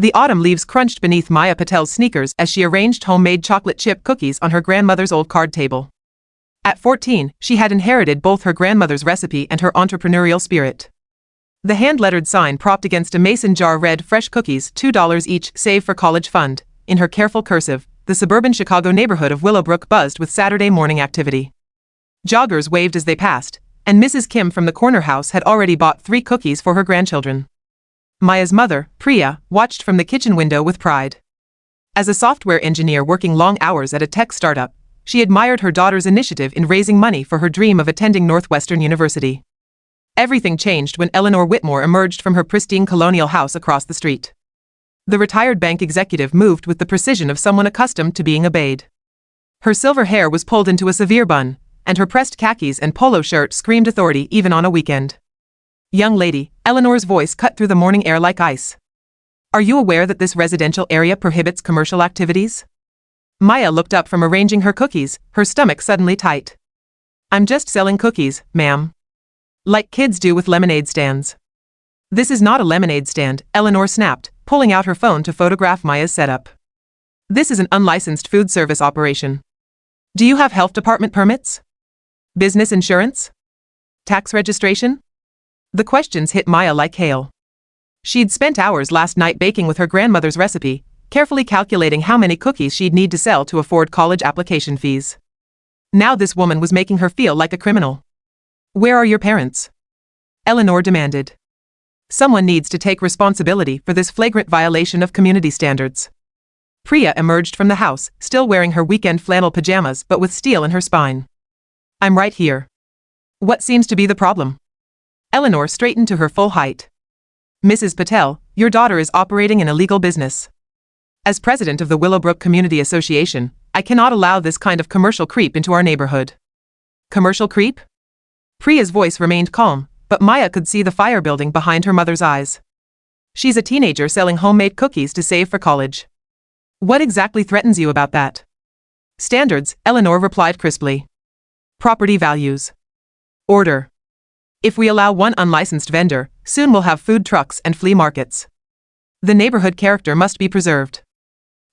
The autumn leaves crunched beneath Maya Patel's sneakers as she arranged homemade chocolate chip cookies on her grandmother's old card table. At 14, she had inherited both her grandmother's recipe and her entrepreneurial spirit. The hand-lettered sign propped against a mason jar read "Fresh cookies, $2 each, save for college fund." In her careful cursive, the suburban Chicago neighborhood of Willowbrook buzzed with Saturday morning activity. Joggers waved as they passed, and Mrs. Kim from the corner house had already bought 3 cookies for her grandchildren. Maya's mother, Priya, watched from the kitchen window with pride. As a software engineer working long hours at a tech startup, she admired her daughter's initiative in raising money for her dream of attending Northwestern University. Everything changed when Eleanor Whitmore emerged from her pristine colonial house across the street. The retired bank executive moved with the precision of someone accustomed to being obeyed. Her silver hair was pulled into a severe bun, and her pressed khakis and polo shirt screamed authority even on a weekend. "Young lady," Eleanor's voice cut through the morning air like ice. "Are you aware that this residential area prohibits commercial activities?" Maya looked up from arranging her cookies, her stomach suddenly tight. "I'm just selling cookies, ma'am. Like kids do with lemonade stands." "This is not a lemonade stand," Eleanor snapped, pulling out her phone to photograph Maya's setup. "This is an unlicensed food service operation. Do you have health department permits? Business insurance? Tax registration?" The questions hit Maya like hail. She'd spent hours last night baking with her grandmother's recipe, carefully calculating how many cookies she'd need to sell to afford college application fees. Now this woman was making her feel like a criminal. "Where are your parents?" Eleanor demanded. "Someone needs to take responsibility for this flagrant violation of community standards." Priya emerged from the house, still wearing her weekend flannel pajamas but with steel in her spine. "I'm right here. What seems to be the problem?" Eleanor straightened to her full height. "Mrs. Patel, your daughter is operating an illegal business. As president of the Willowbrook Community Association, I cannot allow this kind of commercial creep into our neighborhood." "Commercial creep?" Priya's voice remained calm, but Maya could see the fire building behind her mother's eyes. "She's a teenager selling homemade cookies to save for college. What exactly threatens you about that?" "Standards," Eleanor replied crisply. "Property values. Order. If we allow one unlicensed vendor, soon we'll have food trucks and flea markets. The neighborhood character must be preserved."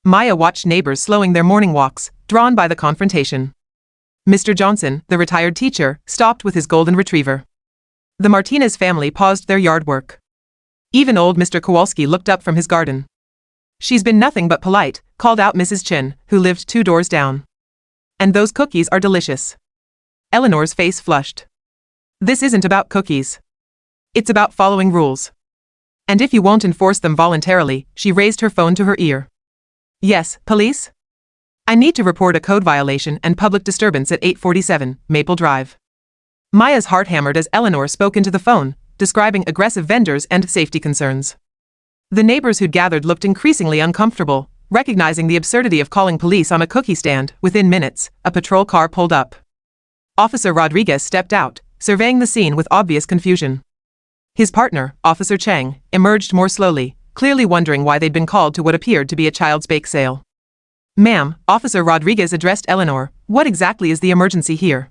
Maya watched neighbors slowing their morning walks, drawn by the confrontation. Mr. Johnson, the retired teacher, stopped with his golden retriever. The Martinez family paused their yard work. Even old Mr. Kowalski looked up from his garden. "She's been nothing but polite," called out Mrs. Chin, who lived 2 doors down. "And those cookies are delicious." Eleanor's face flushed. "This isn't about cookies. It's about following rules. And if you won't enforce them voluntarily," she raised her phone to her ear. "Yes, police? I need to report a code violation and public disturbance at 847 Maple Drive." Maya's heart hammered as Eleanor spoke into the phone, describing aggressive vendors and safety concerns. The neighbors who'd gathered looked increasingly uncomfortable, recognizing the absurdity of calling police on a cookie stand. Within minutes, a patrol car pulled up. Officer Rodriguez stepped out, surveying the scene with obvious confusion. His partner, Officer Chang, emerged more slowly, clearly wondering why they'd been called to what appeared to be a child's bake sale. "Ma'am," Officer Rodriguez addressed Eleanor, "what exactly is the emergency here?"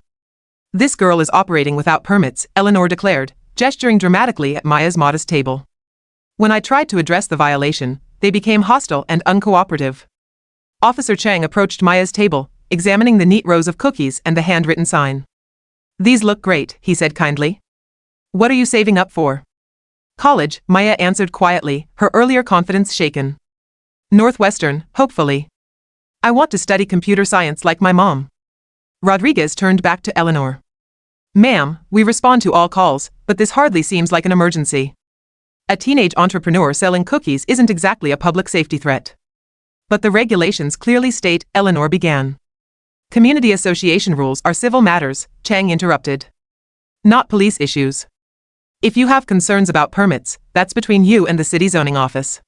"This girl is operating without permits," Eleanor declared, gesturing dramatically at Maya's modest table. "When I tried to address the violation, they became hostile and uncooperative." Officer Chang approached Maya's table, examining the neat rows of cookies and the handwritten sign. "These look great," he said kindly. "What are you saving up for?" "College," Maya answered quietly, her earlier confidence shaken. "Northwestern, hopefully. I want to study computer science like my mom." Rodriguez turned back to Eleanor. "Ma'am, we respond to all calls, but this hardly seems like an emergency. A teenage entrepreneur selling cookies isn't exactly a public safety threat." "But the regulations clearly state," Eleanor began. "Community association rules are civil matters," Chang interrupted. "Not police issues. If you have concerns about permits, that's between you and the city zoning office."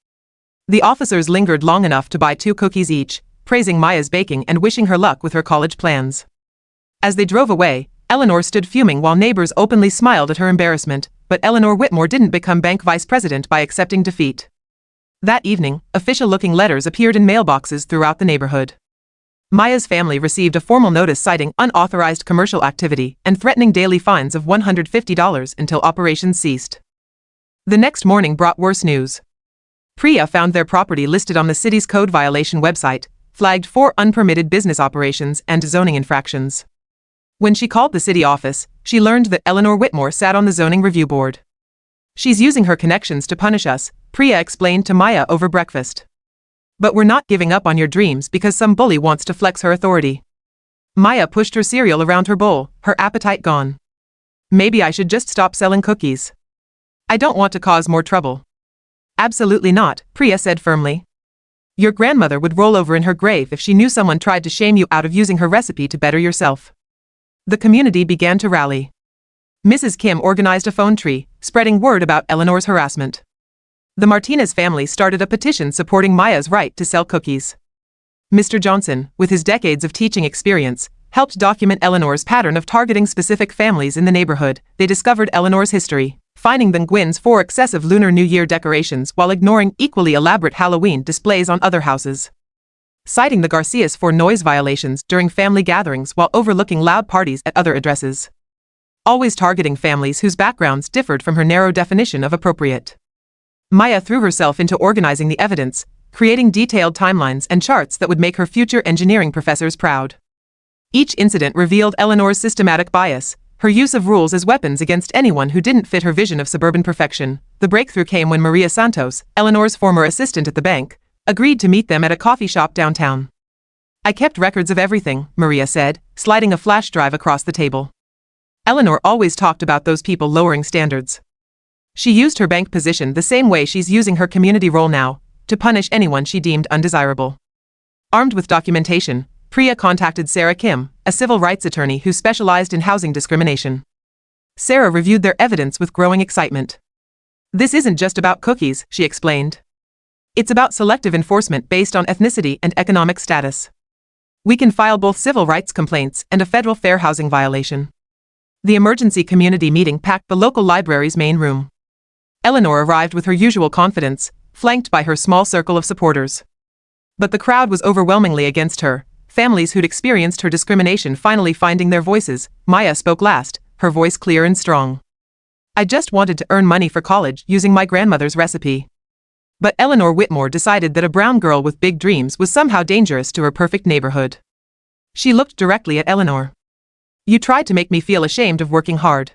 The officers lingered long enough to buy 2 cookies each, praising Maya's baking and wishing her luck with her college plans. As they drove away, Eleanor stood fuming while neighbors openly smiled at her embarrassment, but Eleanor Whitmore didn't become bank vice president by accepting defeat. That evening, official-looking letters appeared in mailboxes throughout the neighborhood. Maya's family received a formal notice citing unauthorized commercial activity and threatening daily fines of $150 until operations ceased. The next morning brought worse news. Priya found their property listed on the city's code violation website, flagged for unpermitted business operations and zoning infractions. When she called the city office, she learned that Eleanor Whitmore sat on the zoning review board. "She's using her connections to punish us," Priya explained to Maya over breakfast. "But we're not giving up on your dreams because some bully wants to flex her authority." Maya pushed her cereal around her bowl, her appetite gone. "Maybe I should just stop selling cookies. I don't want to cause more trouble." "Absolutely not," Priya said firmly. "Your grandmother would roll over in her grave if she knew someone tried to shame you out of using her recipe to better yourself." The community began to rally. Mrs. Kim organized a phone tree, spreading word about Eleanor's harassment. The Martinez family started a petition supporting Maya's right to sell cookies. Mr. Johnson, with his decades of teaching experience, helped document Eleanor's pattern of targeting specific families in the neighborhood. They discovered Eleanor's history, finding the Gwynns for excessive Lunar New Year decorations while ignoring equally elaborate Halloween displays on other houses. Citing the Garcias for noise violations during family gatherings while overlooking loud parties at other addresses. Always targeting families whose backgrounds differed from her narrow definition of appropriate. Maya threw herself into organizing the evidence, creating detailed timelines and charts that would make her future engineering professors proud. Each incident revealed Eleanor's systematic bias, her use of rules as weapons against anyone who didn't fit her vision of suburban perfection. The breakthrough came when Maria Santos, Eleanor's former assistant at the bank, agreed to meet them at a coffee shop downtown. "I kept records of everything," Maria said, sliding a flash drive across the table. Eleanor always talked about those people lowering standards. She used her bank position the same way she's using her community role now, to punish anyone she deemed undesirable. Armed with documentation, Priya contacted Sarah Kim, a civil rights attorney who specialized in housing discrimination. Sarah reviewed their evidence with growing excitement. "This isn't just about cookies," she explained. "It's about selective enforcement based on ethnicity and economic status. We can file both civil rights complaints and a federal fair housing violation." The emergency community meeting packed the local library's main room. Eleanor arrived with her usual confidence, flanked by her small circle of supporters. But the crowd was overwhelmingly against her, families who'd experienced her discrimination finally finding their voices. Maya spoke last, her voice clear and strong. "I just wanted to earn money for college using my grandmother's recipe." But Eleanor Whitmore decided that a brown girl with big dreams was somehow dangerous to her perfect neighborhood. She looked directly at Eleanor. "You tried to make me feel ashamed of working hard.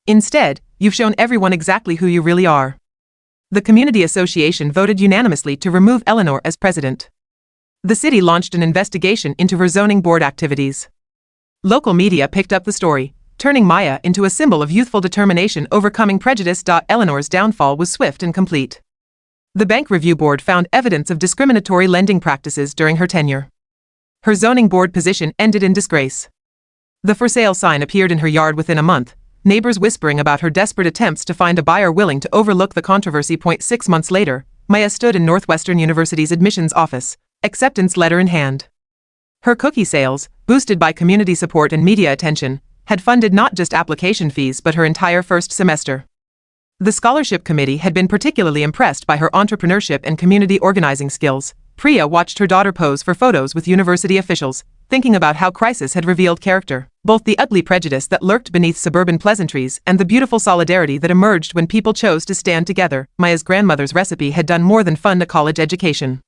Instead, you've shown everyone exactly who you really are." The community association voted unanimously to remove Eleanor as president. The city launched an investigation into her zoning board activities. Local media picked up the story, turning Maya into a symbol of youthful determination overcoming prejudice. Eleanor's downfall was swift and complete. The bank review board found evidence of discriminatory lending practices during her tenure. Her zoning board position ended in disgrace. The for sale sign appeared in her yard within a month, neighbors whispering about her desperate attempts to find a buyer willing to overlook the controversy. 6 months later, Maya stood in Northwestern University's admissions office, acceptance letter in hand. Her cookie sales, boosted by community support and media attention, had funded not just application fees but her entire first semester. The scholarship committee had been particularly impressed by her entrepreneurship and community organizing skills. Priya watched her daughter pose for photos with university officials, thinking about how crisis had revealed character, both the ugly prejudice that lurked beneath suburban pleasantries and the beautiful solidarity that emerged when people chose to stand together. Maya's grandmother's recipe had done more than fund a college education.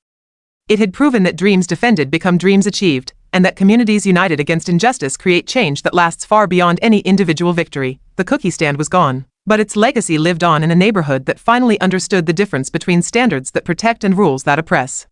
It had proven that dreams defended become dreams achieved, and that communities united against injustice create change that lasts far beyond any individual victory. The cookie stand was gone, but its legacy lived on in a neighborhood that finally understood the difference between standards that protect and rules that oppress.